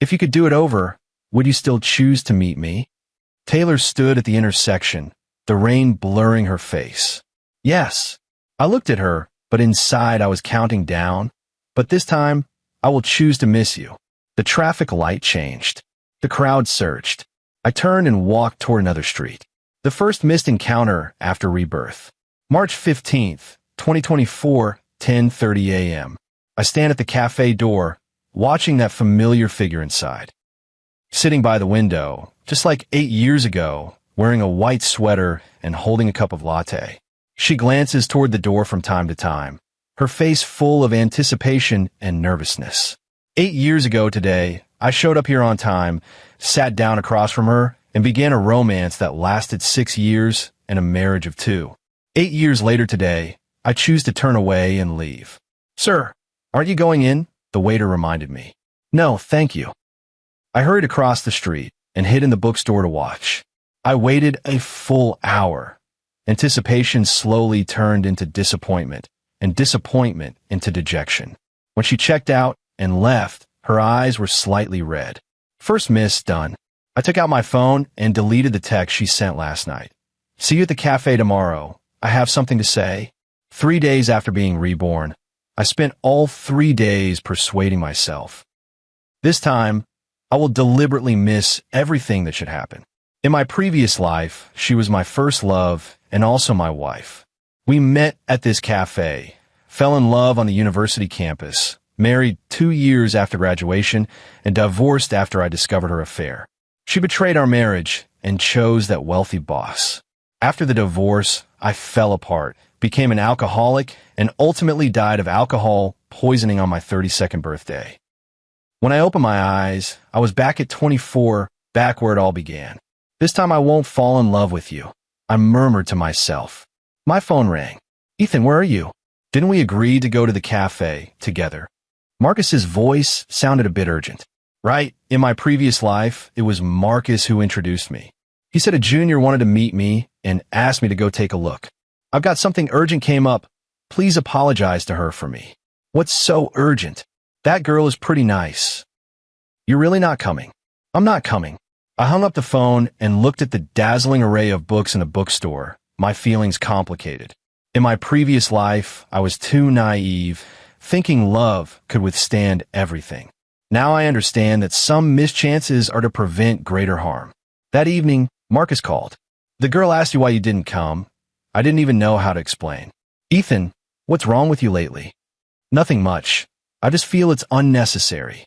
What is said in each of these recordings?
If you could do it over, would you still choose to meet me? Taylor stood at the intersection, the rain blurring her face. Yes. I looked at her, but inside I was counting down. But this time, I will choose to miss you. The traffic light changed. The crowd surged. I turned and walked toward another street. The first missed encounter after rebirth. March 15th, 2024, 10:30 a.m. I stand at the cafe door, watching that familiar figure inside. Sitting by the window, just like 8 years ago, wearing a white sweater and holding a cup of latte. She glances toward the door from time to time, her face full of anticipation and nervousness. 8 years ago today, I showed up here on time, sat down across from her, and began a romance that lasted 6 years and a marriage of 2. 8 years later today, I choose to turn away and leave. Sir, aren't you going in? The waiter reminded me. No, thank you. I hurried across the street and hid in the bookstore to watch. I waited a full hour. Anticipation slowly turned into disappointment, and disappointment into dejection. When she checked out and left, her eyes were slightly red. First miss done. I took out my phone and deleted the text she sent last night. See you at the cafe tomorrow. I have something to say. 3 days after being reborn, I spent all 3 days persuading myself. This time, I will deliberately miss everything that should happen. In my previous life, she was my first love and also my wife. We met at this cafe, fell in love on the university campus, married 2 years after graduation, and divorced after I discovered her affair. She betrayed our marriage and chose that wealthy boss. After the divorce, I fell apart, became an alcoholic, and ultimately died of alcohol poisoning on my 32nd birthday. When I opened my eyes, I was back at 24, back where it all began. This time I won't fall in love with you, I murmured to myself. My phone rang. Ethan, where are you? Didn't we agree to go to the cafe together? Marcus's voice sounded a bit urgent. Right, in my previous life, it was Marcus who introduced me. He said a junior wanted to meet me and asked me to go take a look. I've got something urgent came up. Please apologize to her for me. What's so urgent? That girl is pretty nice. You're really not coming? I'm not coming. I hung up the phone and looked at the dazzling array of books in the bookstore, my feelings complicated. In my previous life, I was too naive, thinking love could withstand everything. Now I understand that some mischances are to prevent greater harm. That evening, Marcus called. The girl asked you why you didn't come. I didn't even know how to explain. Ethan, what's wrong with you lately? Nothing much. I just feel it's unnecessary.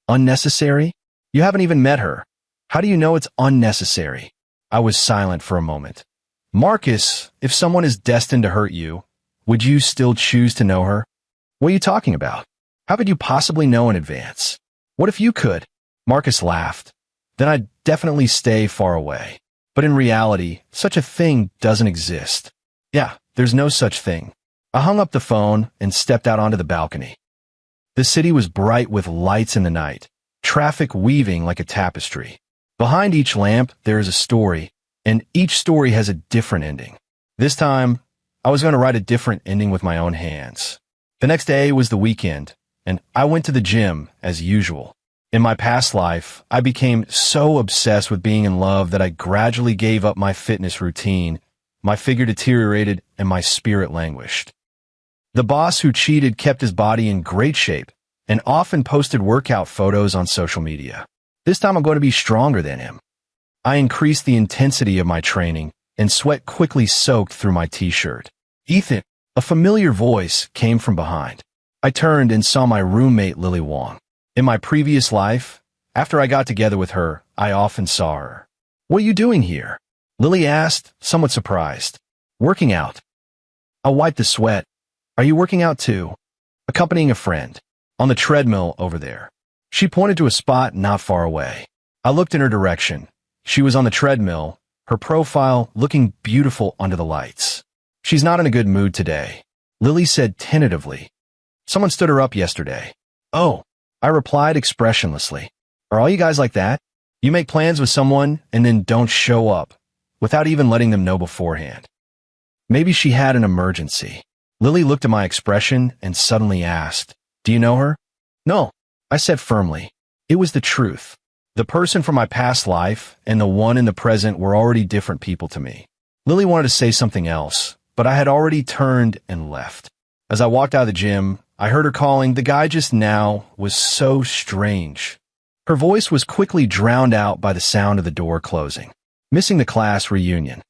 Unnecessary? You haven't even met her. How do you know it's unnecessary? I was silent for a moment. Marcus, if someone is destined to hurt you, would you still choose to know her? What are you talking about? How could you possibly know in advance? What if you could? Marcus laughed. Then I'd definitely stay far away. But in reality, such a thing doesn't exist. Yeah, there's no such thing. I hung up the phone and stepped out onto the balcony. The city was bright with lights in the night, traffic weaving like a tapestry. Behind each lamp, there is a story, and each story has a different ending. This time, I was going to write a different ending with my own hands. The next day was the weekend, and I went to the gym as usual. In my past life, I became so obsessed with being in love that I gradually gave up my fitness routine. My figure deteriorated and my spirit languished. The boss who cheated kept his body in great shape and often posted workout photos on social media. This time I'm going to be stronger than him. I increased the intensity of my training and sweat quickly soaked through my t-shirt. Ethan, a familiar voice came from behind. I turned and saw my roommate Lily Wong. In my previous life, after I got together with her, I often saw her. What are you doing here? Lily asked, somewhat surprised. Working out. I wiped the sweat. Are you working out too? Accompanying a friend. On the treadmill over there. She pointed to a spot not far away. I looked in her direction. She was on the treadmill, her profile looking beautiful under the lights. She's not in a good mood today. Lily said tentatively. Someone stood her up yesterday. Oh, I replied expressionlessly. Are all you guys like that? You make plans with someone and then don't show up, without even letting them know beforehand. Maybe she had an emergency. Lily looked at my expression and suddenly asked, do you know her? No, I said firmly. It was the truth. The person from my past life and the one in the present were already different people to me. Lily wanted to say something else, but I had already turned and left. As I walked out of the gym, I heard her calling, "The guy just now was so strange." Her voice was quickly drowned out by the sound of the door closing. Missing the class reunion.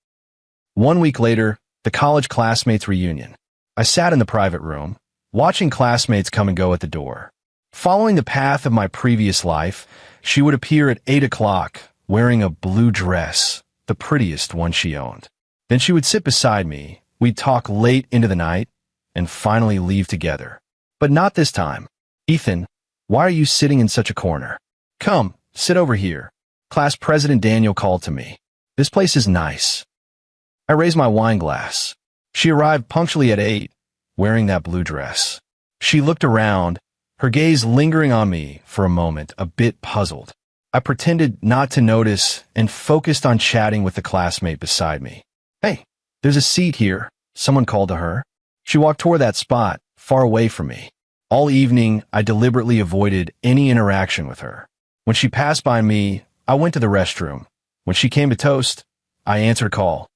1 week later, the college classmates reunion. I sat in the private room, watching classmates come and go at the door. Following the path of my previous life, she would appear at 8 o'clock, wearing a blue dress, the prettiest one she owned. Then she would sit beside me, we'd talk late into the night, and finally leave together. But not this time. "Ethan, why are you sitting in such a corner? Come, sit over here." Class President Daniel called to me. "This place is nice." I raised my wine glass. She arrived punctually at 8, wearing that blue dress. She looked around, her gaze lingering on me for a moment, a bit puzzled. I pretended not to notice and focused on chatting with the classmate beside me. "Hey, there's a seat here," someone called to her. She walked toward that spot, far away from me. All evening, I deliberately avoided any interaction with her. When she passed by me, I went to the restroom. When she came to toast, I answered a call.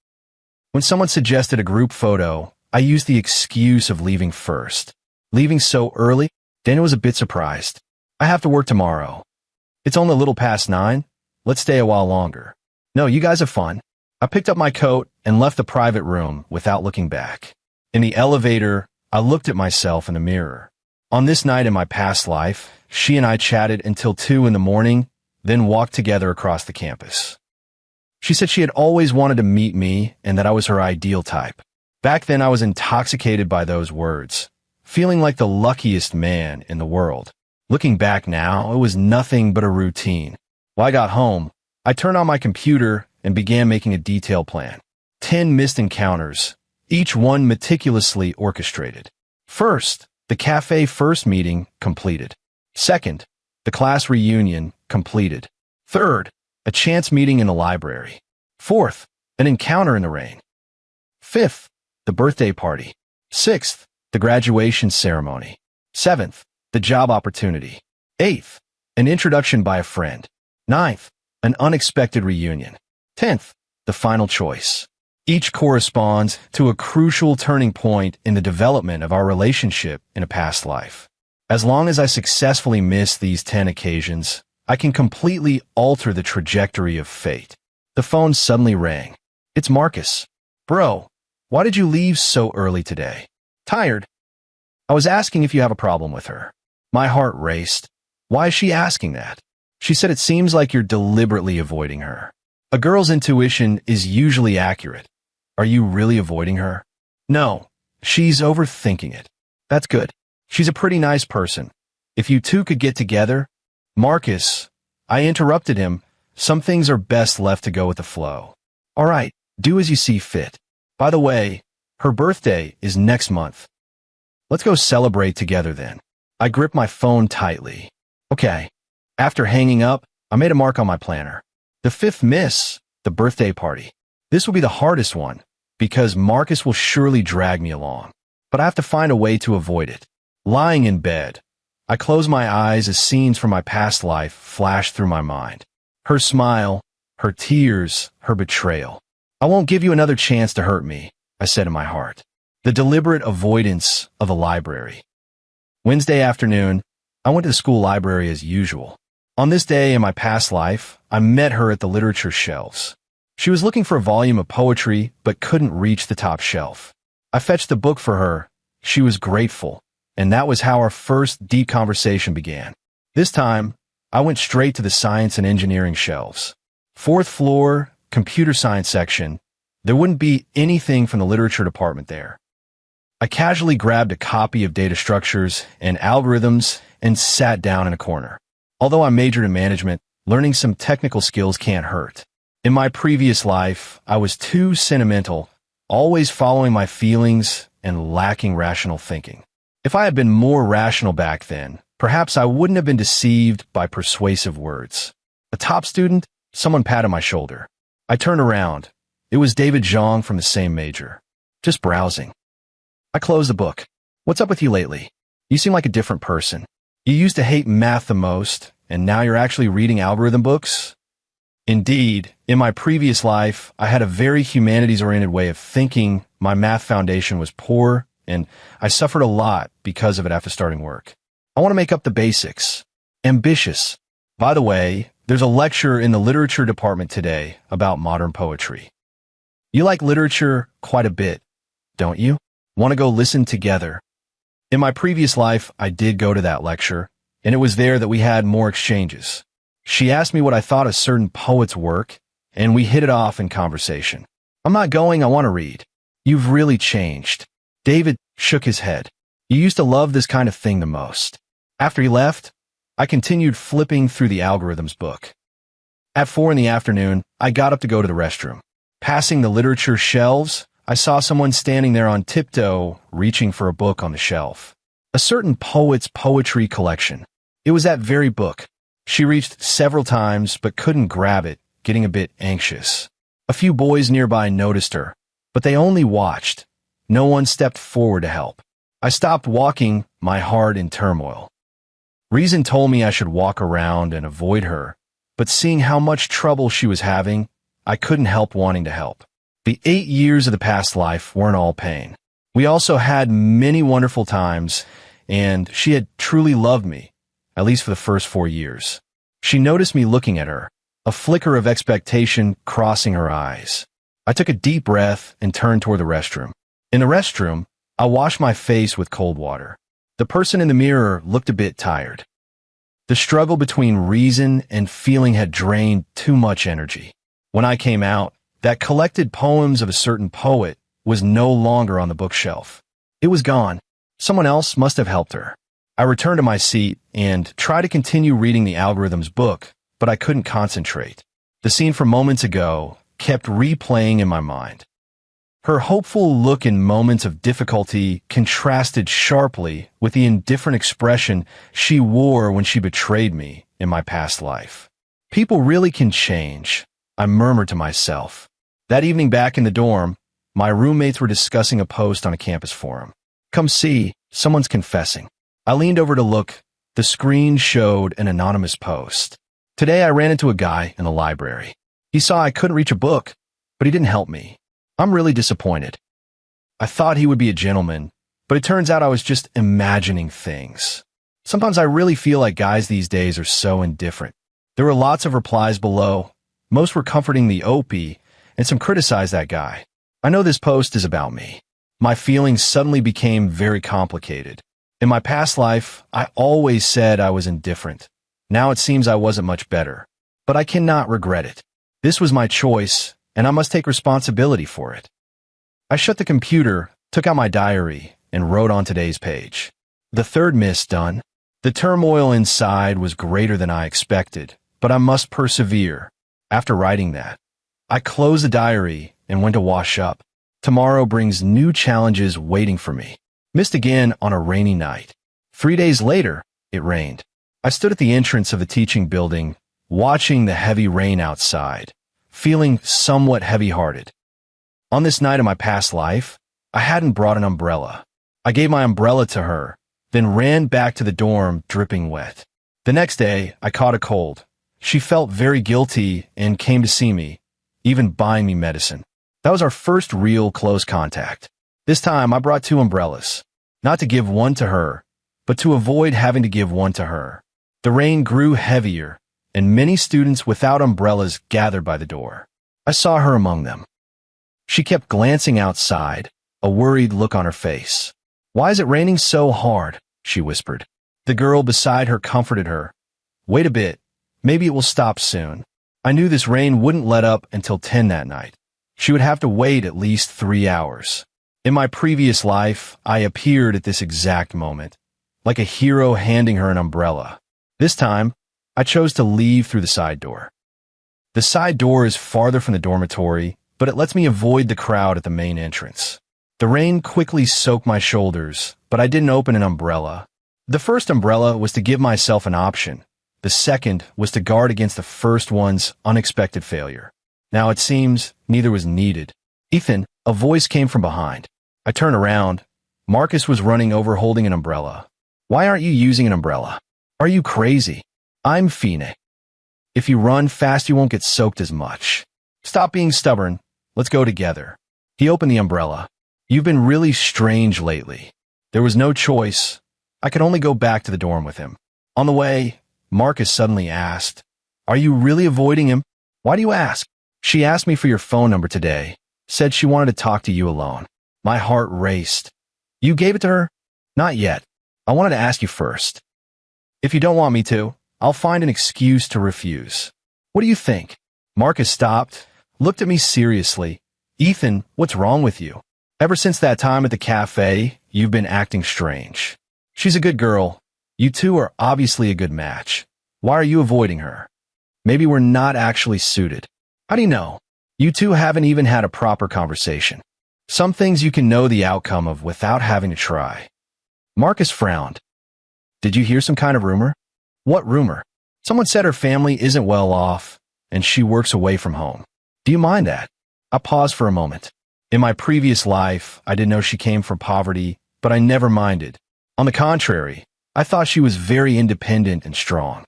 When someone suggested a group photo, I used the excuse of leaving first. Leaving so early? Daniel was a bit surprised. "I have to work tomorrow." "It's only a little past 9. Let's stay a while longer." "No, you guys have fun." I picked up my coat and left the private room without looking back. In the elevator, I looked at myself in the mirror. On this night in my past life, she and I chatted until 2 in the morning, then walked together across the campus. She said she had always wanted to meet me and that I was her ideal type. Back then, I was intoxicated by those words, feeling like the luckiest man in the world. Looking back now, it was nothing but a routine. When I got home, I turned on my computer and began making a detailed plan. 10 missed encounters, each one meticulously orchestrated. First, the cafe first meeting completed. Second, the class reunion completed. Third, a chance meeting in the library. Fourth, an encounter in the rain. Fifth, the birthday party. Sixth, the graduation ceremony. Seventh, the job opportunity. Eighth, an introduction by a friend. Ninth, an unexpected reunion. 10th, the final choice. Each corresponds to a crucial turning point in the development of our relationship in a past life. As long as I successfully miss these 10 occasions, I can completely alter the trajectory of fate. The phone suddenly rang. "It's Marcus." "Bro, why did you leave so early today?" "Tired." I was asking if you have a problem with her. My heart raced. Why is she asking that? She said, "It seems like you're deliberately avoiding her." A girl's intuition is usually accurate. Are you really avoiding her? No, she's overthinking it. That's good. She's a pretty nice person. If you two could get together. Marcus, I interrupted him. Some things are best left to go with the flow. All right, do as you see fit. By the way, her birthday is next month. Let's go celebrate together then. I gripped my phone tightly. Okay. After hanging up, I made a mark on my planner. The 5th miss, the birthday party. This will be the hardest one, because Marcus will surely drag me along. But I have to find a way to avoid it. Lying in bed, I closed my eyes as scenes from my past life flashed through my mind. Her smile, her tears, her betrayal. "I won't give you another chance to hurt me," I said in my heart. The deliberate avoidance of the library. Wednesday afternoon, I went to the school library as usual. On this day in my past life, I met her at the literature shelves. She was looking for a volume of poetry, but couldn't reach the top shelf. I fetched the book for her. She was grateful, and that was how our first deep conversation began. This time, I went straight to the science and engineering shelves. 4th floor, computer science section. There wouldn't be anything from the literature department there. I casually grabbed a copy of Data Structures and Algorithms and sat down in a corner. Although I majored in management, learning some technical skills can't hurt. In my previous life, I was too sentimental, always following my feelings and lacking rational thinking. If I had been more rational back then, perhaps I wouldn't have been deceived by persuasive words. A top student, someone patted my shoulder. I turned around. It was David Zhang from the same major. Just browsing. I closed the book. "What's up with you lately? You seem like a different person. You used to hate math the most, and now you're actually reading algorithm books? Indeed, in my previous life, I had a very humanities-oriented way of thinking. My math foundation was poor, and I suffered a lot because of it after starting work. I want to make up the basics. Ambitious. By the way, there's a lecture in the literature department today about modern poetry. You like literature quite a bit, don't you? Want to go listen together? In my previous life, I did go to that lecture, and it was there that we had more exchanges. She asked me what I thought of certain poets' work, and we hit it off in conversation. I'm not going, I want to read. You've really changed. David shook his head. You used to love this kind of thing the most. After he left, I continued flipping through the algorithms book. At 4 in the afternoon, I got up to go to the restroom. Passing the literature shelves, I saw someone standing there on tiptoe, reaching for a book on the shelf. A certain poet's poetry collection. It was that very book. She reached several times but couldn't grab it, getting a bit anxious. A few boys nearby noticed her, but they only watched. No one stepped forward to help. I stopped walking, my heart in turmoil. Reason told me I should walk around and avoid her, but seeing how much trouble she was having, I couldn't help wanting to help. The 8 years of the past life weren't all pain. We also had many wonderful times, and she had truly loved me, at least for the first 4 years. She noticed me looking at her, a flicker of expectation crossing her eyes. I took a deep breath and turned toward the restroom. In the restroom, I washed my face with cold water. The person in the mirror looked a bit tired. The struggle between reason and feeling had drained too much energy. When I came out, that collected poems of a certain poet was no longer on the bookshelf. It was gone. Someone else must have helped her. I returned to my seat and tried to continue reading the algorithms book, but I couldn't concentrate. The scene from moments ago kept replaying in my mind. Her hopeful look in moments of difficulty contrasted sharply with the indifferent expression she wore when she betrayed me in my past life. People really can change, I murmured to myself. That evening back in the dorm, my roommates were discussing a post on a campus forum. Come see, someone's confessing. I leaned over to look. The screen showed an anonymous post. Today I ran into a guy in the library. He saw I couldn't reach a book, but he didn't help me. I'm really disappointed. I thought he would be a gentleman, but it turns out I was just imagining things. Sometimes I really feel like guys these days are so indifferent. There were lots of replies below. Most were comforting the OP, and some criticized that guy. I know this post is about me. My feelings suddenly became very complicated. In my past life, I always said I was indifferent. Now it seems I wasn't much better. But I cannot regret it. This was my choice, and I must take responsibility for it. I shut the computer, took out my diary, and wrote on today's page. The third miss done. The turmoil inside was greater than I expected, but I must persevere. After writing that, I closed the diary and went to wash up. Tomorrow brings new challenges waiting for me. Missed again on a rainy night. 3 days later, it rained. I stood at the entrance of the teaching building, watching the heavy rain outside, feeling somewhat heavy-hearted. On this night of my past life, I hadn't brought an umbrella. I gave my umbrella to her, then ran back to the dorm dripping wet. The next day, I caught a cold. She felt very guilty and came to see me, even buying me medicine. That was our first real close contact. This time, I brought 2 umbrellas, not to give one to her, but to avoid having to give one to her. The rain grew heavier, and many students without umbrellas gathered by the door. I saw her among them. She kept glancing outside, a worried look on her face. "Why is it raining so hard?" she whispered. The girl beside her comforted her. "Wait a bit. Maybe it will stop soon." I knew this rain wouldn't let up until 10 that night. She would have to wait at least 3 hours. In my previous life, I appeared at this exact moment, like a hero handing her an umbrella. This time, I chose to leave through the side door. The side door is farther from the dormitory, but it lets me avoid the crowd at the main entrance. The rain quickly soaked my shoulders, but I didn't open an umbrella. The first umbrella was to give myself an option. The second was to guard against the first one's unexpected failure. Now it seems neither was needed. "Ethan," a voice came from behind. I turned around. Marcus was running over holding an umbrella. "Why aren't you using an umbrella? Are you crazy?" I'm Fine. If you run fast, you won't get soaked as much. Stop being stubborn. Let's go together. He opened the umbrella. You've been really strange lately. There was no choice. I could only go back to the dorm with him. On the way, Marcus suddenly asked, "Are you really avoiding him? Why do you ask?" "She asked me for your phone number today. Said she wanted to talk to you alone." My heart raced. "You gave it to her?" "Not yet. I wanted to ask you first." "If you don't want me to, I'll find an excuse to refuse." "What do you think?" Marcus stopped, looked at me seriously. "Ethan, what's wrong with you? Ever since that time at the cafe, you've been acting strange. She's a good girl. You two are obviously a good match. Why are you avoiding her? Maybe we're not actually suited." "How do you know? You two haven't even had a proper conversation. Some things you can know the outcome of without having to try." Marcus frowned. "Did you hear some kind of rumor?" "What rumor?" "Someone said her family isn't well off, and she works away from home. Do you mind that?" I paused for a moment. In my previous life, I didn't know she came from poverty, but I never minded. On the contrary, I thought she was very independent and strong.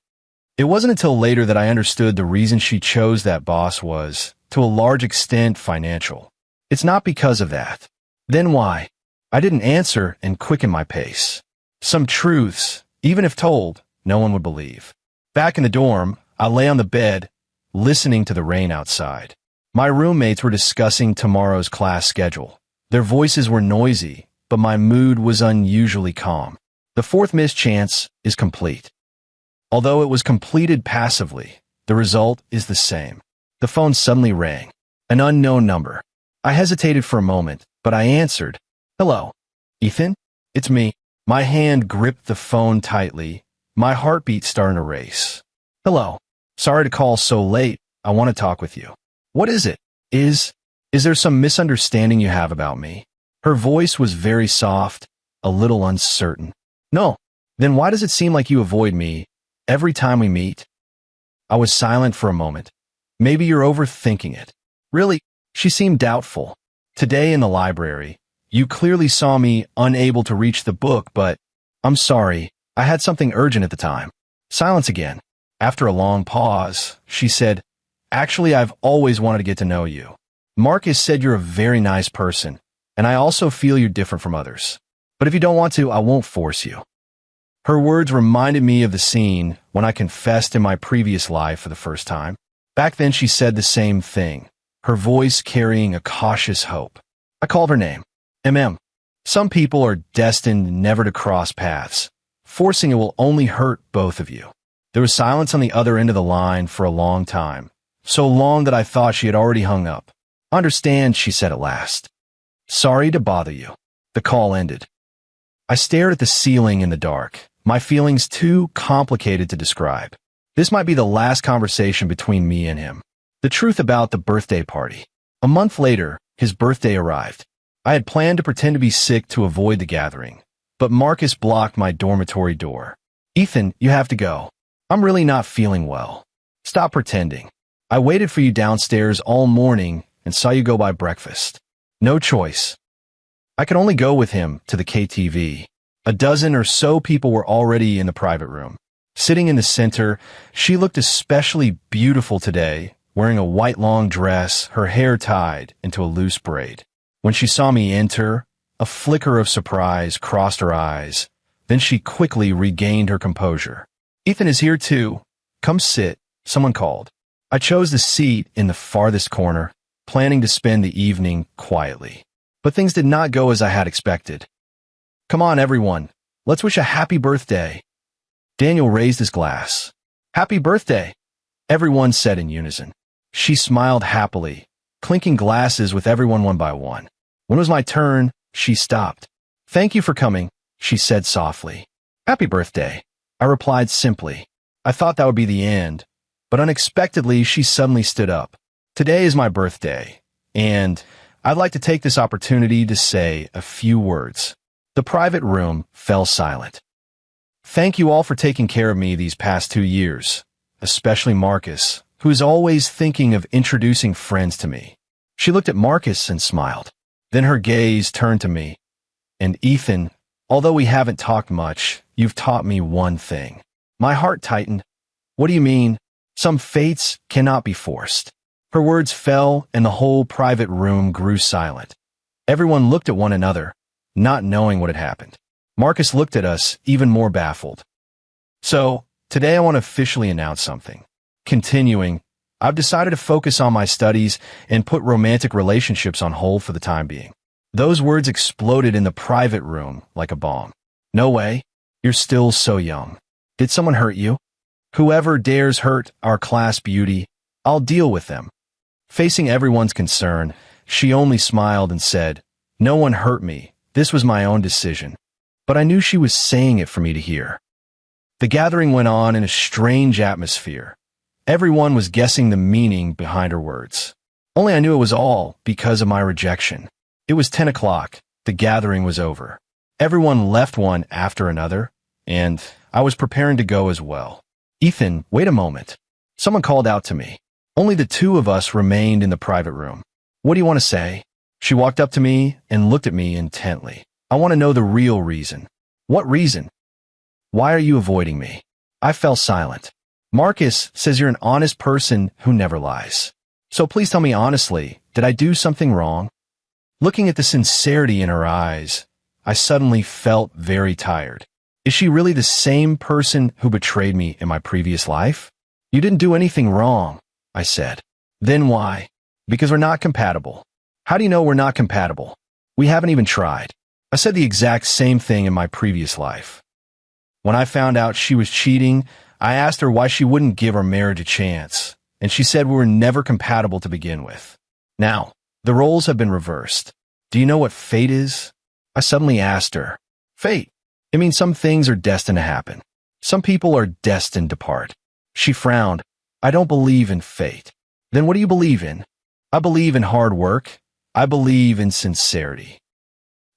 It wasn't until later that I understood the reason she chose that boss was, to a large extent, financial. "It's not because of that." "Then why?" I didn't answer and quickened my pace. Some truths, even if told, no one would believe. Back in the dorm, I lay on the bed, listening to the rain outside. My roommates were discussing tomorrow's class schedule. Their voices were noisy, but my mood was unusually calm. The fourth missed chance is complete. Although it was completed passively, the result is the same. The phone suddenly rang. An unknown number. I hesitated for a moment, but I answered. "Hello. Ethan? It's me." My hand gripped the phone tightly. My heartbeat started to race. "Hello. Sorry to call so late. I want to talk with you." "What is it? Is there some misunderstanding you have about me?" Her voice was very soft, a little uncertain. "No." "Then why does it seem like you avoid me every time we meet?" I was silent for a moment. "Maybe you're overthinking it." "Really?" She seemed doubtful. "Today in the library, you clearly saw me unable to reach the book, but I'm sorry. I had something urgent at the time." Silence again. After a long pause, she said, "Actually, I've always wanted to get to know you. Marcus said you're a very nice person, and I also feel you're different from others. But if you don't want to, I won't force you." Her words reminded me of the scene when I confessed in my previous life for the first time. Back then, she said the same thing, her voice carrying a cautious hope. I called her name. MM. Some people are destined never to cross paths. Forcing it will only hurt both of you. There was silence on the other end of the line for a long time. So long that I thought she had already hung up. "Understand," she said at last. "Sorry to bother you." The call ended. I stared at the ceiling in the dark, my feelings too complicated to describe. This might be the last conversation between me and him. The truth about the birthday party. A month later, his birthday arrived. I had planned to pretend to be sick to avoid the gathering, but Marcus blocked my dormitory door. "Ethan, you have to go. I'm really not feeling well. Stop pretending. I waited for you downstairs all morning and saw you go by breakfast." No choice. I could only go with him to the KTV. A dozen or so people were already in the private room. Sitting in the center, she looked especially beautiful today, wearing a white long dress, her hair tied into a loose braid. When she saw me enter, a flicker of surprise crossed her eyes. Then she quickly regained her composure. "Ethan is here too. Come sit," someone called. I chose the seat in the farthest corner, planning to spend the evening quietly. But things did not go as I had expected. "Come on, everyone. Let's wish a happy birthday." Daniel raised his glass. "Happy birthday," everyone said in unison. She smiled happily, clinking glasses with everyone one by one. When it was my turn, she stopped. "Thank you for coming," she said softly. "Happy birthday," I replied simply. I thought that would be the end, but unexpectedly she suddenly stood up. "Today is my birthday, and I'd like to take this opportunity to say a few words." The private room fell silent. "Thank you all for taking care of me these past 2 years, especially Marcus, who is always thinking of introducing friends to me." She looked at Marcus and smiled. Then her gaze turned to me. "And Ethan, although we haven't talked much, you've taught me one thing." My heart tightened. What do you mean? Some fates cannot be forced. Her words fell, and the whole private room grew silent. Everyone looked at one another, not knowing what had happened. Marcus looked at us, even more baffled. So, today I want to officially announce something. Continuing, I've decided to focus on my studies and put romantic relationships on hold for the time being. Those words exploded in the private room like a bomb. No way. You're still so young. Did someone hurt you? Whoever dares hurt our class beauty, I'll deal with them. Facing everyone's concern, she only smiled and said, "No one hurt me. This was my own decision." But I knew she was saying it for me to hear. The gathering went on in a strange atmosphere. Everyone was guessing the meaning behind her words. Only I knew it was all because of my rejection. It was 10 o'clock. The gathering was over. Everyone left one after another, and I was preparing to go as well. "Ethan, wait a moment." Someone called out to me. Only the two of us remained in the private room. "What do you want to say?" She walked up to me and looked at me intently. "I want to know the real reason." "What reason? Why are you avoiding me?" I fell silent. "Marcus says you're an honest person who never lies. So please tell me honestly, did I do something wrong?" Looking at the sincerity in her eyes, I suddenly felt very tired. Is she really the same person who betrayed me in my previous life? "You didn't do anything wrong," I said. "Then why?" "Because we're not compatible." "How do you know we're not compatible?" "We haven't even tried." I said the exact same thing in my previous life. When I found out she was cheating, I asked her why she wouldn't give our marriage a chance, and she said we were never compatible to begin with. Now, the roles have been reversed. Do you know what fate is? I suddenly asked her. Fate? It means some things are destined to happen. Some people are destined to part. She frowned. I don't believe in fate. Then what do you believe in? I believe in hard work. I believe in sincerity.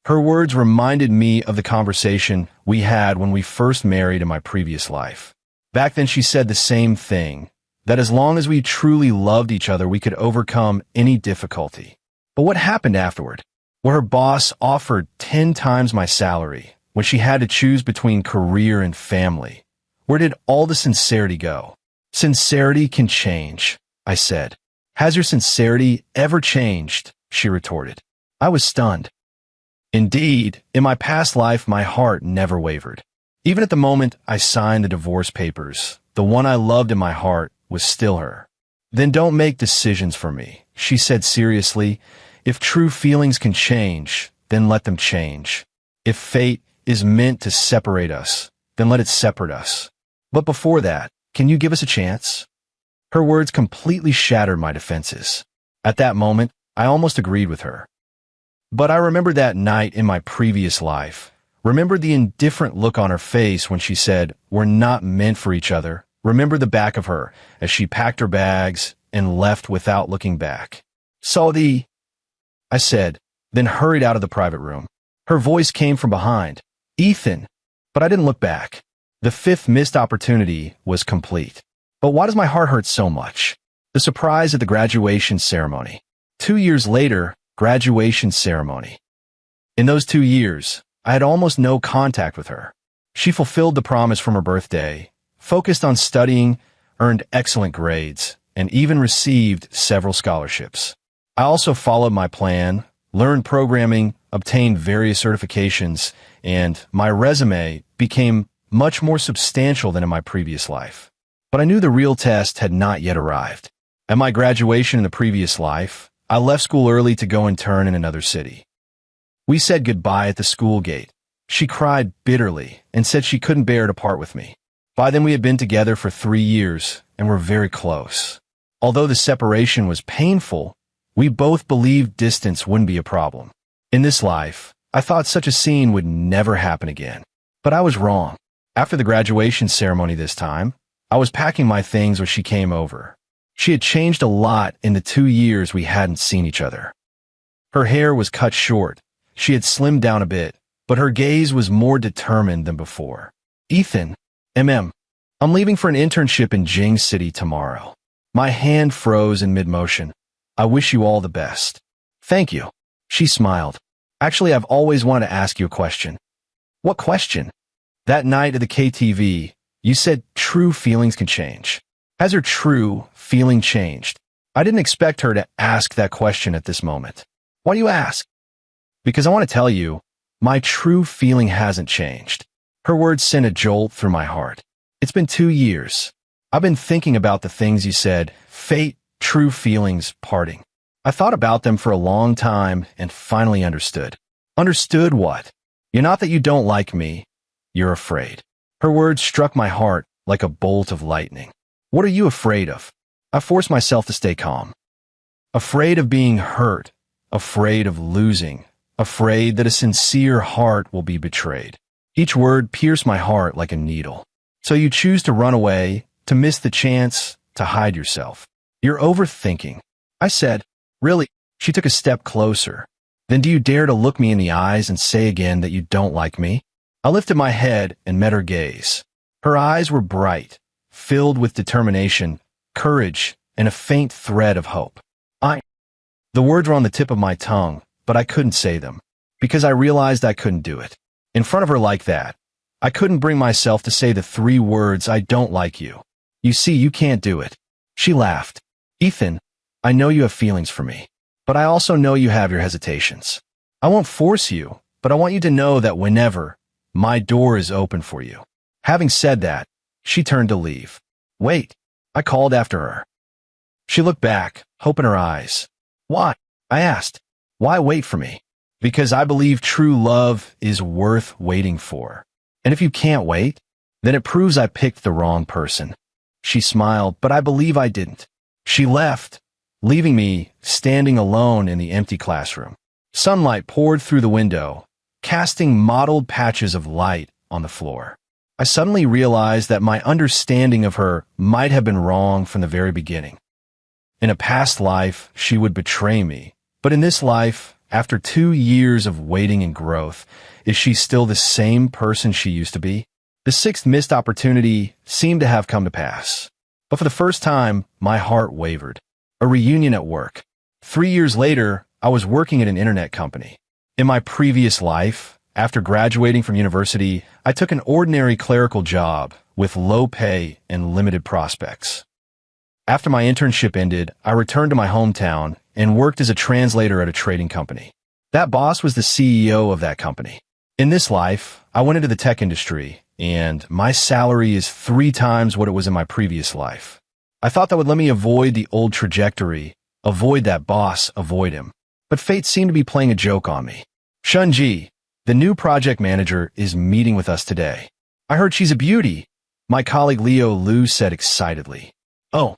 Her words reminded me of the conversation we had when we first married in my previous life. Back then she said the same thing, that as long as we truly loved each other, we could overcome any difficulty. But what happened afterward? Where her boss offered 10 times my salary, when she had to choose between career and family. Where did all the sincerity go? Sincerity can change, I said. Has your sincerity ever changed? She retorted. I was stunned. Indeed, in my past life, my heart never wavered. Even at the moment I signed the divorce papers, the one I loved in my heart was still her. Then don't make decisions for me, she said seriously. If true feelings can change, then let them change. If fate is meant to separate us, then let it separate us. But before that, can you give us a chance? Her words completely shattered my defenses. At that moment, I almost agreed with her. But I remembered that night in my previous life, remembered the indifferent look on her face when she said, we're not meant for each other. Remember the back of her as she packed her bags and left without looking back. I said, then hurried out of the private room. Her voice came from behind. Ethan. But I didn't look back. The fifth missed opportunity was complete. But why does my heart hurt so much? The surprise at the graduation ceremony. 2 years later, graduation ceremony. In those 2 years, I had almost no contact with her. She fulfilled the promise from her birthday, focused on studying, earned excellent grades, and even received several scholarships. I also followed my plan, learned programming, obtained various certifications, and my resume became much more substantial than in my previous life. But I knew the real test had not yet arrived. At my graduation in the previous life, I left school early to go intern in another city. We said goodbye at the school gate. She cried bitterly and said she couldn't bear to part with me. By then we had been together for 3 years and were very close. Although the separation was painful, we both believed distance wouldn't be a problem. In this life, I thought such a scene would never happen again. But I was wrong. After the graduation ceremony this time, I was packing my things when she came over. She had changed a lot in the 2 years we hadn't seen each other. Her hair was cut short. She had slimmed down a bit, but her gaze was more determined than before. Ethan, I'm leaving for an internship in Jing City tomorrow. My hand froze in mid-motion. I wish you all the best. Thank you. She smiled. Actually, I've always wanted to ask you a question. What question? That night at the KTV, You said true feelings can change. Has her true feeling changed? I didn't expect her to ask that question at this moment. Why do you ask? Because I want to tell you, my true feeling hasn't changed. Her words sent a jolt through my heart. It's been 2 years. I've been thinking about the things you said, fate, true feelings, parting. I thought about them for a long time and finally understood. Understood what? You're not that you don't like me. You're afraid. Her words struck my heart like a bolt of lightning. What are you afraid of? I forced myself to stay calm. Afraid of being hurt. Afraid of losing. Afraid that a sincere heart will be betrayed. Each word pierced my heart like a needle. So you choose to run away, to miss the chance, to hide yourself. You're overthinking. I said, really? She took a step closer. Then do you dare to look me in the eyes and say again that you don't like me? I lifted my head and met her gaze. Her eyes were bright, filled with determination, courage, and a faint thread of hope. The words were on the tip of my tongue, but I couldn't say them, because I realized I couldn't do it. In front of her like that, I couldn't bring myself to say the 3 words, I don't like you. You see, you can't do it. She laughed. Ethan, I know you have feelings for me, but I also know you have your hesitations. I won't force you, but I want you to know that whenever, my door is open for you. Having said that, she turned to leave. Wait, I called after her. She looked back, hope in her eyes. Why? I asked. Why wait for me? Because I believe true love is worth waiting for. And if you can't wait, then it proves I picked the wrong person. She smiled, but I believe I didn't. She left, leaving me standing alone in the empty classroom. Sunlight poured through the window, casting mottled patches of light on the floor. I suddenly realized that my understanding of her might have been wrong from the very beginning. In a past life, she would betray me. But in this life, after 2 years of waiting and growth, is she still the same person she used to be? The 6th missed opportunity seemed to have come to pass. But for the first time, my heart wavered. A reunion at work. 3 years later, I was working at an internet company. In my previous life, after graduating from university, I took an ordinary clerical job with low pay and limited prospects. After my internship ended, I returned to my hometown and worked as a translator at a trading company. That boss was the CEO of that company. In this life, I went into the tech industry, and my salary is 3 times what it was in my previous life. I thought that would let me avoid the old trajectory, avoid that boss, avoid him. But fate seemed to be playing a joke on me. Shunji, the new project manager, is meeting with us today. I heard she's a beauty, my colleague Leo Liu said excitedly. Oh.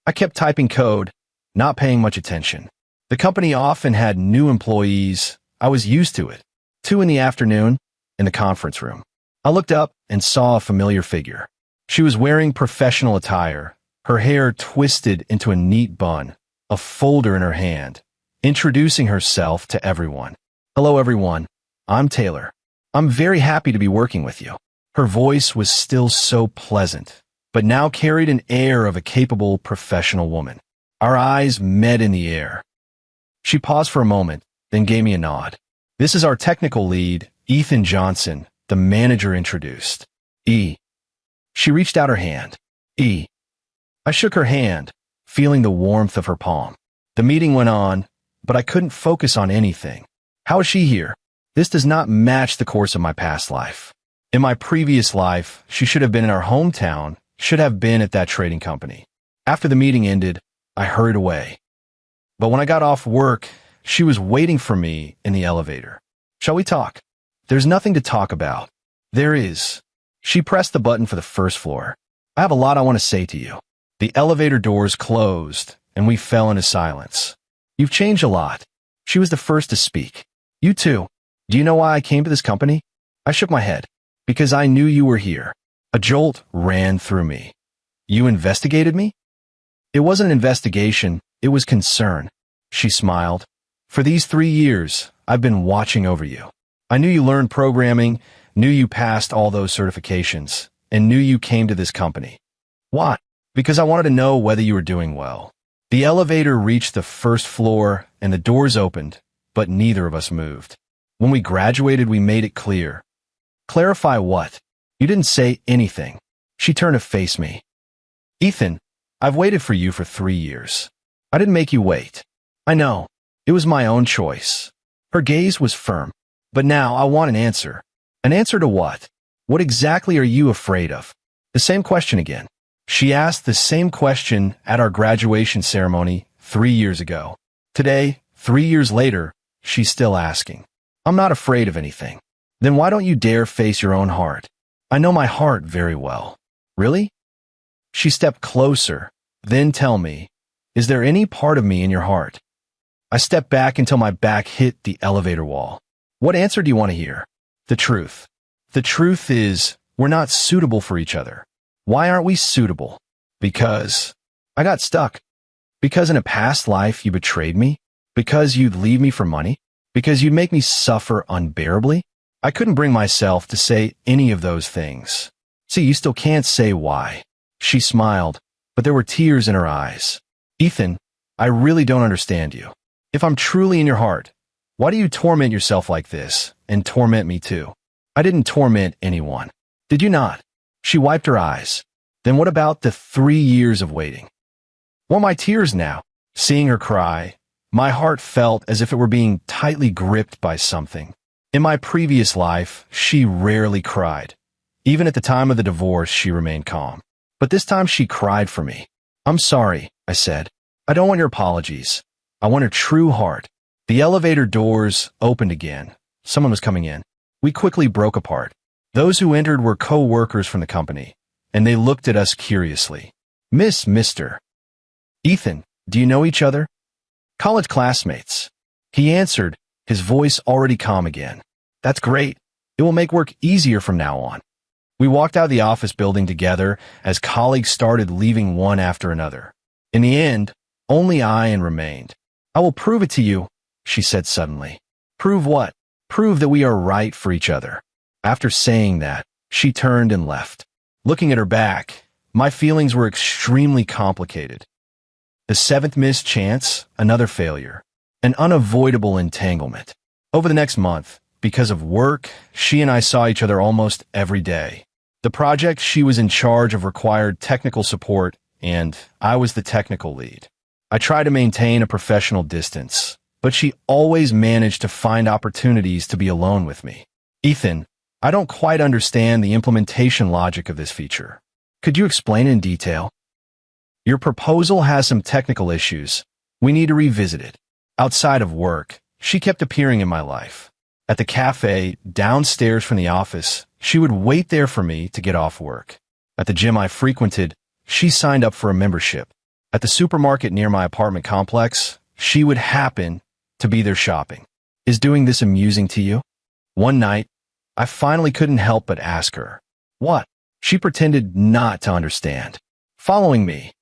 I kept typing code, not paying much attention. The company often had new employees. I was used to it. 2 in the afternoon, in the conference room. I looked up and saw a familiar figure. She was wearing professional attire, her hair twisted into a neat bun, a folder in her hand, introducing herself to everyone. Hello, everyone. I'm Taylor. I'm very happy to be working with you. Her voice was still so pleasant, but now carried an air of a capable professional woman. Our eyes met in the air. She paused for a moment, then gave me a nod. This is our technical lead, Ethan Johnson, the manager introduced. E. She reached out her hand. E. I shook her hand, feeling the warmth of her palm. The meeting went on, but I couldn't focus on anything. How is she here? This does not match the course of my past life. In my previous life, she should have been in our hometown, should have been at that trading company. After the meeting ended, I hurried away. But when I got off work, she was waiting for me in the elevator. Shall we talk? There's nothing to talk about. There is. She pressed the button for the first floor. I have a lot I want to say to you. The elevator doors closed, and we fell into silence. You've changed a lot. She was the first to speak. You too. Do you know why I came to this company? I shook my head. Because I knew you were here. A jolt ran through me. You investigated me? It wasn't an investigation, it was concern. She smiled. For these 3 years, I've been watching over you. I knew you learned programming, knew you passed all those certifications, and knew you came to this company. Why? Because I wanted to know whether you were doing well. The elevator reached the first floor, and the doors opened, but neither of us moved. When we graduated, we made it clear. Clarify what? You didn't say anything. She turned to face me. Ethan, I've waited for you for 3 years. I didn't make you wait. I know. It was my own choice. Her gaze was firm. But now I want an answer. An answer to what? What exactly are you afraid of? The same question again. She asked the same question at our graduation ceremony 3 years ago. Today, 3 years later, she's still asking. I'm not afraid of anything. Then why don't you dare face your own heart? I know my heart very well. Really? She stepped closer. Then tell me, is there any part of me in your heart? I stepped back until my back hit the elevator wall. What answer do you want to hear? The truth. The truth is, we're not suitable for each other. Why aren't we suitable? Because I got stuck. Because in a past life you betrayed me? Because you'd leave me for money? Because you'd make me suffer unbearably? I couldn't bring myself to say any of those things. See, you still can't say why. She smiled, but there were tears in her eyes. Ethan, I really don't understand you. If I'm truly in your heart, why do you torment yourself like this and torment me too? I didn't torment anyone. Did you not? She wiped her eyes. Then what about the 3 years of waiting? Well, my tears now. Seeing her cry, my heart felt as if it were being tightly gripped by something. In my previous life, she rarely cried. Even at the time of the divorce, she remained calm. But this time she cried for me. I'm sorry, I said. I don't want your apologies. I want her true heart. The elevator doors opened again. Someone was coming in. We quickly broke apart. Those who entered were co-workers from the company, and they looked at us curiously. Mr. Ethan, do you know each other? College classmates. He answered, his voice already calm again. That's great. It will make work easier from now on. We walked out of the office building together as colleagues started leaving one after another. In the end, only I remained. I will prove it to you, she said suddenly. Prove what? Prove that we are right for each other. After saying that, she turned and left. Looking at her back, my feelings were extremely complicated. The 7th missed chance, another failure. An unavoidable entanglement. Over the next month, because of work, she and I saw each other almost every day. The project she was in charge of required technical support, and I was the technical lead. I tried to maintain a professional distance, but she always managed to find opportunities to be alone with me. Ethan, I don't quite understand the implementation logic of this feature. Could you explain in detail? Your proposal has some technical issues. We need to revisit it. Outside of work, she kept appearing in my life. At the cafe, downstairs from the office, she would wait there for me to get off work. At the gym I frequented, she signed up for a membership. At the supermarket near my apartment complex, she would happen to be there shopping. Is doing this amusing to you? One night, I finally couldn't help but ask her. What? She pretended not to understand. Following me.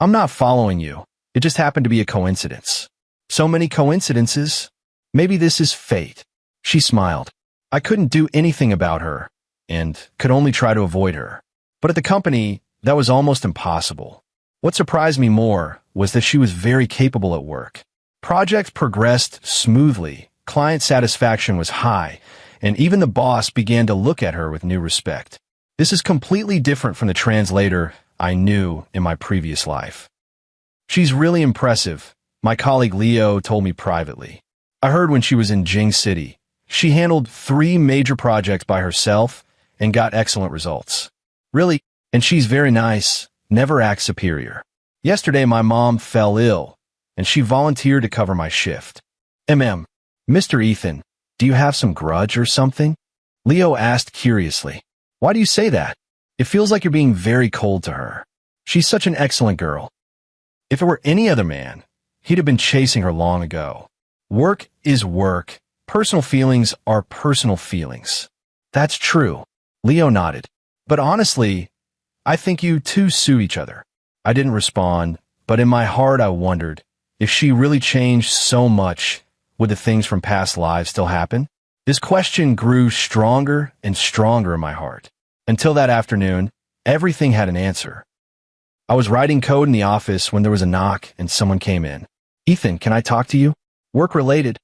I'm not following you. It just happened to be a coincidence. So many coincidences. Maybe this is fate. She smiled. I couldn't do anything about her, and could only try to avoid her. But at the company, that was almost impossible. What surprised me more was that she was very capable at work. Projects progressed smoothly, client satisfaction was high, and even the boss began to look at her with new respect. This is completely different from the translator I knew in my previous life. She's really impressive, my colleague Leo told me privately. I heard when she was in Jing City, she handled 3 major projects by herself and got excellent results. Really, and she's very nice, never acts superior. Yesterday my mom fell ill, and she volunteered to cover my shift. Mr. Ethan, do you have some grudge or something? Leo asked curiously. Why do you say that? It feels like you're being very cold to her. She's such an excellent girl. If it were any other man, he'd have been chasing her long ago. Work is work. Personal feelings are personal feelings. That's true. Leo nodded. But honestly, I think you two suit each other. I didn't respond, but in my heart I wondered, if she really changed so much, would the things from past lives still happen? This question grew stronger and stronger in my heart. Until that afternoon, everything had an answer. I was writing code in the office when there was a knock and someone came in. Ethan, can I talk to you? Work-related.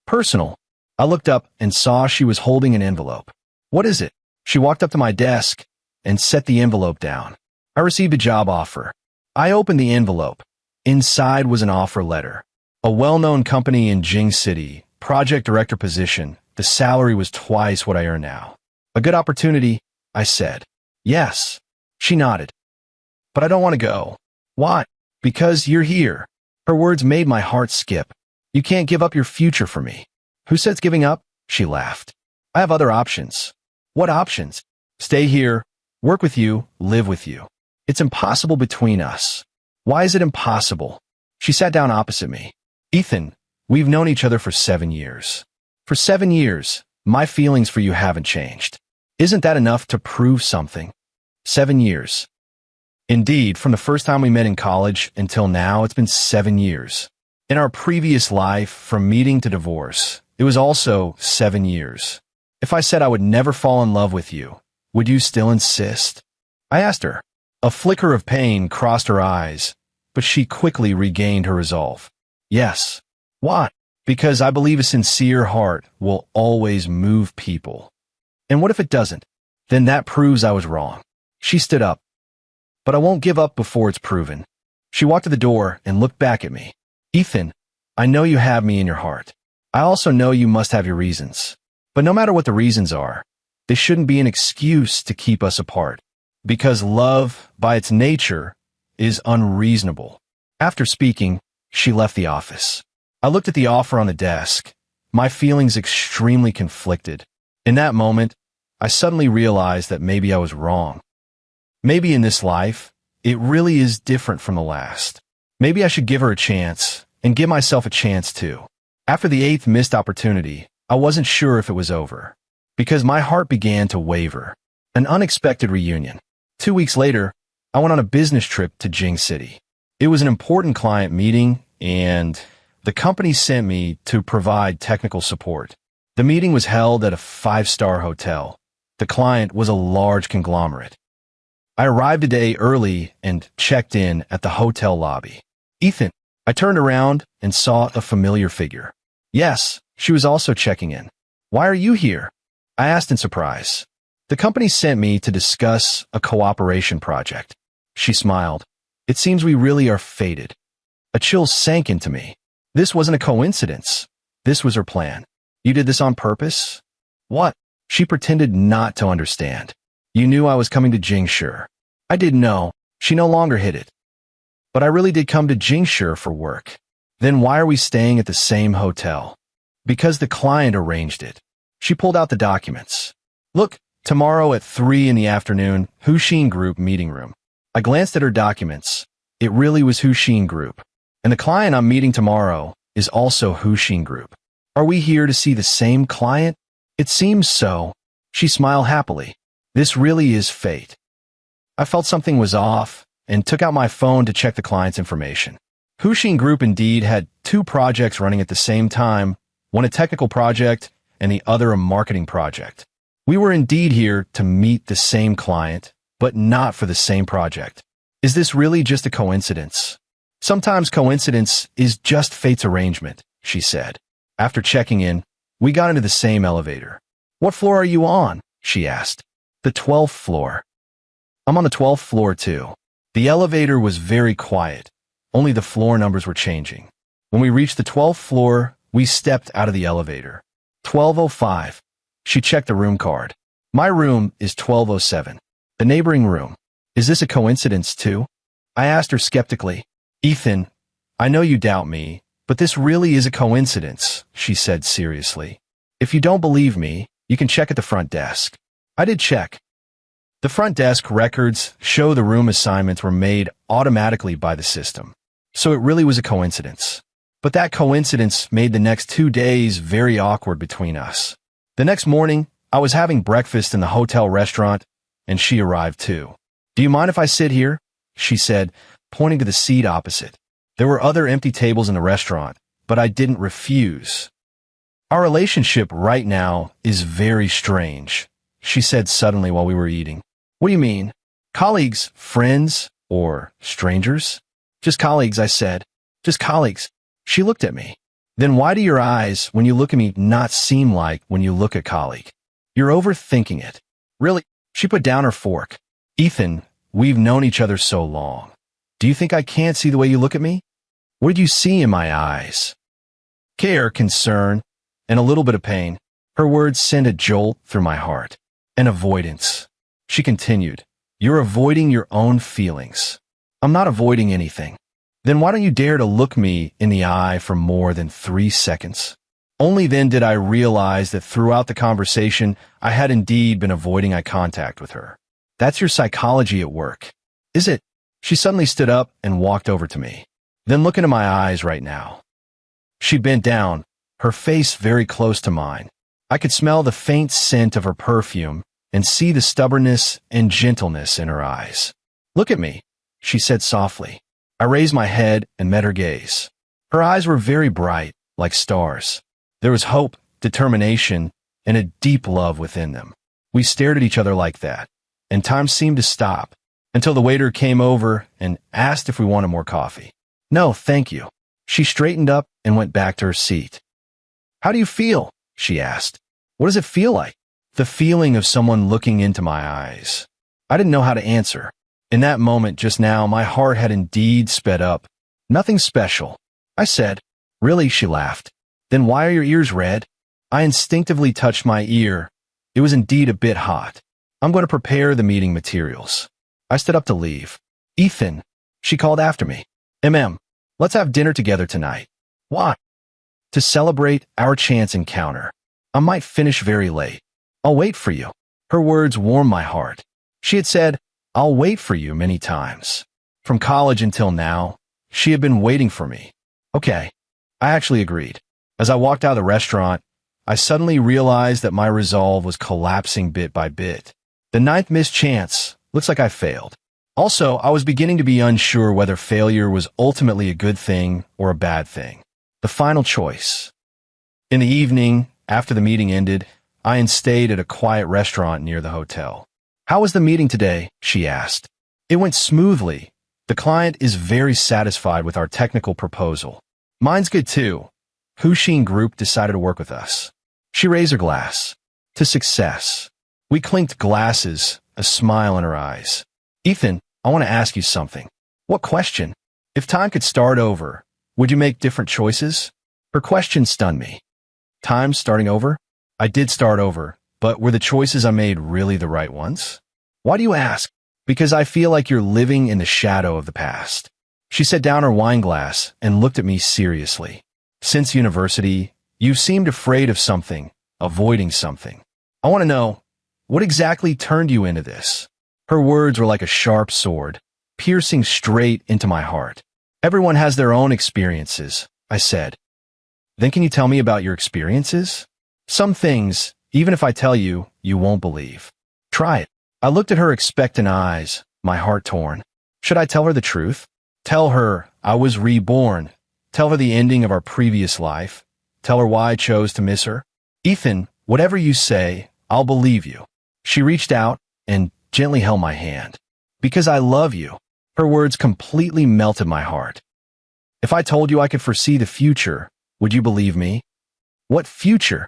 Personal. I looked up and saw she was holding an envelope. What is it? She walked up to my desk, and set the envelope down. I received a job offer. I opened the envelope. Inside was an offer letter. A well-known company in Jing City, project director position. The salary was twice what I earn now. A good opportunity, I said. Yes. She nodded. But I don't want to go. Why? Because you're here. Her words made my heart skip. You can't give up your future for me. Who says giving up? She laughed. I have other options. What options? Stay here, work with you, live with you. It's impossible between us. Why is it impossible? She sat down opposite me. Ethan, we've known each other for 7 years. For 7 years, my feelings for you haven't changed. Isn't that enough to prove something? 7 years. Indeed, from the first time we met in college until now, it's been 7 years. In our previous life, from meeting to divorce, it was also 7 years. If I said I would never fall in love with you, would you still insist? I asked her. A flicker of pain crossed her eyes, but she quickly regained her resolve. Yes. Why? Because I believe a sincere heart will always move people. And what if it doesn't? Then that proves I was wrong. She stood up. But I won't give up before it's proven. She walked to the door and looked back at me. Ethan, I know you have me in your heart. I also know you must have your reasons. But no matter what the reasons are, they shouldn't be an excuse to keep us apart. Because love, by its nature, is unreasonable. After speaking, she left the office. I looked at the offer on the desk, my feelings extremely conflicted. In that moment, I suddenly realized that maybe I was wrong. Maybe in this life, it really is different from the last. Maybe I should give her a chance, and give myself a chance too. After the 8th missed opportunity, I wasn't sure if it was over, because my heart began to waver. An unexpected reunion. 2 weeks later, I went on a business trip to Jing City. It was an important client meeting, and the company sent me to provide technical support. The meeting was held at a 5-star hotel. The client was a large conglomerate. I arrived a day early and checked in at the hotel lobby. Ethan, I turned around and saw a familiar figure. Yes, she was also checking in. Why are you here? I asked in surprise. The company sent me to discuss a cooperation project. She smiled. It seems we really are fated. A chill sank into me. This wasn't a coincidence. This was her plan. You did this on purpose? What? She pretended not to understand. You knew I was coming to Jingshi. I didn't know. She no longer hid it. But I really did come to Jingshi for work. Then why are we staying at the same hotel? Because the client arranged it. She pulled out the documents. Look, tomorrow at 3 in the afternoon, Huxin Group meeting room. I glanced at her documents. It really was Huxin Group. And the client I'm meeting tomorrow is also Huxin Group. Are we here to see the same client? It seems so. She smiled happily. This really is fate. I felt something was off and took out my phone to check the client's information. Huxin Group indeed had 2 projects running at the same time, one a technical project and the other a marketing project. We were indeed here to meet the same client, but not for the same project. Is this really just a coincidence? Sometimes coincidence is just fate's arrangement, she said. After checking in, we got into the same elevator. What floor are you on? She asked. The 12th floor. I'm on the 12th floor too. The elevator was very quiet. Only the floor numbers were changing. When we reached the 12th floor, we stepped out of the elevator. 1205. She checked the room card. My room is 1207. The neighboring room. Is this a coincidence too? I asked her skeptically. Ethan, I know you doubt me, but this really is a coincidence, she said seriously. If you don't believe me, you can check at the front desk. I did check. The front desk records show the room assignments were made automatically by the system. So it really was a coincidence. But that coincidence made the next 2 days very awkward between us. The next morning, I was having breakfast in the hotel restaurant, and she arrived too. Do you mind if I sit here? She said, pointing to the seat opposite. There were other empty tables in the restaurant, but I didn't refuse. Our relationship right now is very strange, she said suddenly while we were eating. What do you mean? Colleagues, friends, or strangers? Just colleagues, I said. Just colleagues. She looked at me. Then why do your eyes, when you look at me, not seem like when you look at colleague? You're overthinking it. Really? She put down her fork. Ethan, we've known each other so long. Do you think I can't see the way you look at me? What did you see in my eyes? Care, concern, and a little bit of pain. Her words sent a jolt through my heart. And avoidance. She continued, you're avoiding your own feelings. I'm not avoiding anything. Then why don't you dare to look me in the eye for more than 3 seconds? Only then did I realize that throughout the conversation, I had indeed been avoiding eye contact with her. That's your psychology at work. Is it? She suddenly stood up and walked over to me. Then look into my eyes right now. She bent down, her face very close to mine. I could smell the faint scent of her perfume and see the stubbornness and gentleness in her eyes. Look at me, she said softly. I raised my head and met her gaze. Her eyes were very bright, like stars. There was hope, determination, and a deep love within them. We stared at each other like that, and time seemed to stop until the waiter came over and asked if we wanted more coffee. No, thank you. She straightened up and went back to her seat. How do you feel? She asked. What does it feel like? The feeling of someone looking into my eyes. I didn't know how to answer. In that moment just now, my heart had indeed sped up. Nothing special. I said. Really? She laughed. Then why are your ears red? I instinctively touched my ear. It was indeed a bit hot. I'm going to prepare the meeting materials. I stood up to leave. Ethan, she called after me. Let's have dinner together tonight. Why? To celebrate our chance encounter. I might finish very late. I'll wait for you. Her words warmed my heart. She had said, I'll wait for you many times. From college until now, she had been waiting for me. Okay. I actually agreed. As I walked out of the restaurant, I suddenly realized that my resolve was collapsing bit by bit. The 9th missed chance. Looks like I failed. Also, I was beginning to be unsure whether failure was ultimately a good thing or a bad thing. The final choice. In the evening, after the meeting ended, I stayed at a quiet restaurant near the hotel. How was the meeting today? She asked. It went smoothly. The client is very satisfied with our technical proposal. Mine's good too. Husheen Group decided to work with us. She raised her glass. To success. We clinked glasses, a smile in her eyes. Ethan, I want to ask you something. What question? If time could start over, would you make different choices? Her question stunned me. Time starting over? I did start over, but were the choices I made really the right ones? Why do you ask? Because I feel like you're living in the shadow of the past. She set down her wine glass and looked at me seriously. Since university, you've seemed afraid of something, avoiding something. I want to know, what exactly turned you into this? Her words were like a sharp sword, piercing straight into my heart. Everyone has their own experiences, I said. Then can you tell me about your experiences? Some things, even if I tell you, you won't believe. Try it. I looked at her expectant eyes, my heart torn. Should I tell her the truth? Tell her I was reborn. Tell her the ending of our previous life. Tell her why I chose to miss her. Ethan, whatever you say, I'll believe you. She reached out and gently held my hand. Because I love you. Her words completely melted my heart. If I told you I could foresee the future, would you believe me? What future?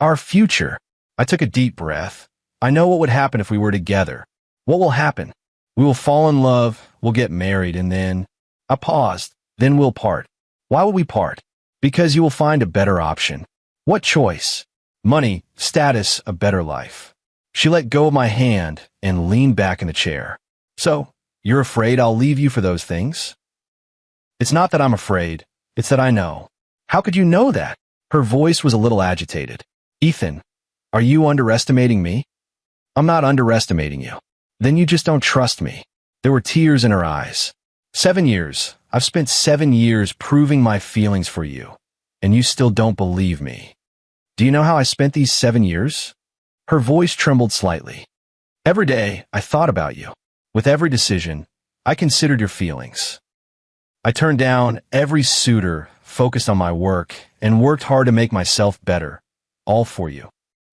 Our future. I took a deep breath. I know what would happen if we were together. What will happen? We will fall in love, we'll get married, and then... I paused. Then we'll part. Why will we part? Because you will find a better option. What choice? Money, status, a better life. She let go of my hand and leaned back in the chair. So, you're afraid I'll leave you for those things? It's not that I'm afraid. It's that I know. How could you know that? Her voice was a little agitated. Ethan, are you underestimating me? I'm not underestimating you. Then you just don't trust me. There were tears in her eyes. 7 years. I've spent 7 years proving my feelings for you, and you still don't believe me. Do you know how I spent these 7 years? Her voice trembled slightly. Every day, I thought about you. With every decision, I considered your feelings. I turned down every suitor, focused on my work, and worked hard to make myself better, all for you.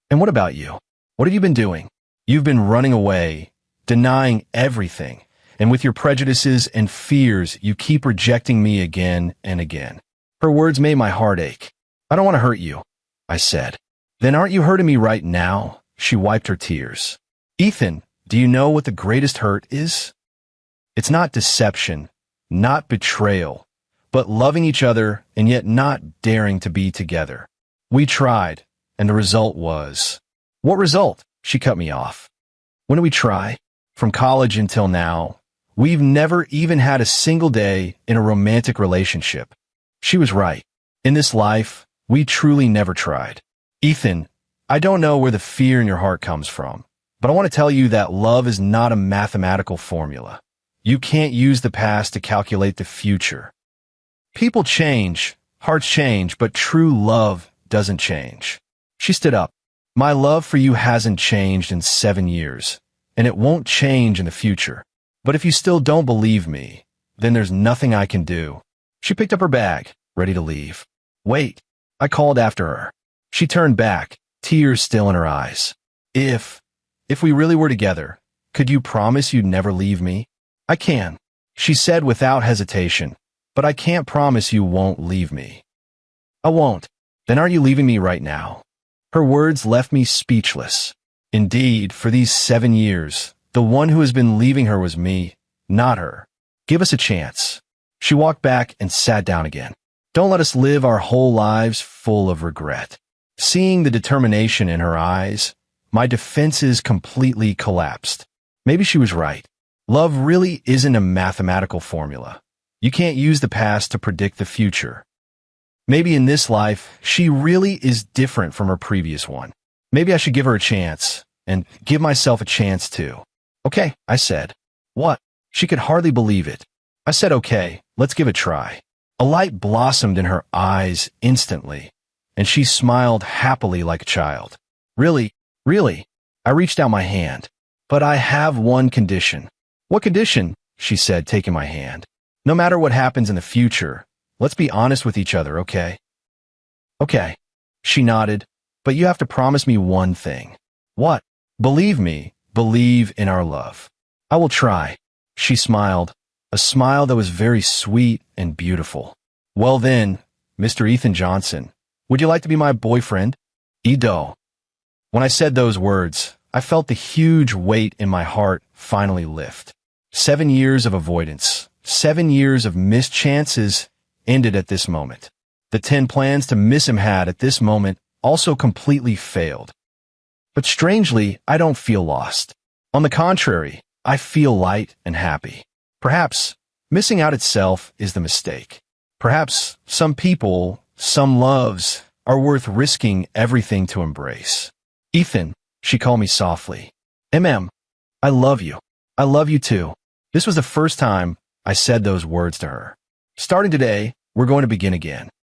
And what about you? What have you been doing? You've been running away, denying everything, and with your prejudices and fears, you keep rejecting me again and again. Her words made my heart ache. I don't want to hurt you, I said. Then aren't you hurting me right now? She wiped her tears. Ethan, Do you know what the greatest hurt is? It's not deception, not betrayal, but loving each other and yet not daring to be together. We tried, and the result was... What result? She cut me off. When did we try? From college until now, we've never even had a single day in a romantic relationship. She was right. In this life, we truly never tried. Ethan, I don't know where the fear in your heart comes from, but I want to tell you that love is not a mathematical formula. You can't use the past to calculate the future. People change, hearts change, but true love doesn't change. She stood up. My love for you hasn't changed in 7 years, and it won't change in the future. But if you still don't believe me, then there's nothing I can do. She picked up her bag, ready to leave. Wait, I called after her. She turned back, tears still in her eyes. If we really were together, could you promise you'd never leave me? I can, she said without hesitation, but I can't promise you won't leave me. I won't. Then aren't you leaving me right now? Her words left me speechless. Indeed, for these 7 years, the one who has been leaving her was me, not her. Give us a chance. She walked back and sat down again. Don't let us live our whole lives full of regret. Seeing the determination in her eyes, my defenses completely collapsed. Maybe she was right. Love really isn't a mathematical formula. You can't use the past to predict the future. Maybe in this life, she really is different from her previous one. Maybe I should give her a chance, and give myself a chance too. Okay, I said. What? She could hardly believe it. I said, okay, let's give it a try. A light blossomed in her eyes instantly, and she smiled happily like a child. Really? Really? I reached out my hand. But I have one condition. What condition? She said, taking my hand. No matter what happens in the future, let's be honest with each other, okay? Okay. She nodded. But you have to promise me one thing. What? Believe me, believe in our love. I will try. She smiled, a smile that was very sweet and beautiful. Well then, Mr. Ethan Johnson, would you like to be my boyfriend? Edo. When I said those words, I felt the huge weight in my heart finally lift. 7 years of avoidance, 7 years of missed chances ended at this moment. The 10 plans to miss him had at this moment also completely failed. But strangely, I don't feel lost. On the contrary, I feel light and happy. Perhaps missing out itself is the mistake. Perhaps some people, some loves, are worth risking everything to embrace. Ethan, she called me softly. I love you. I love you too. This was the first time I said those words to her. Starting today, we're going to begin again.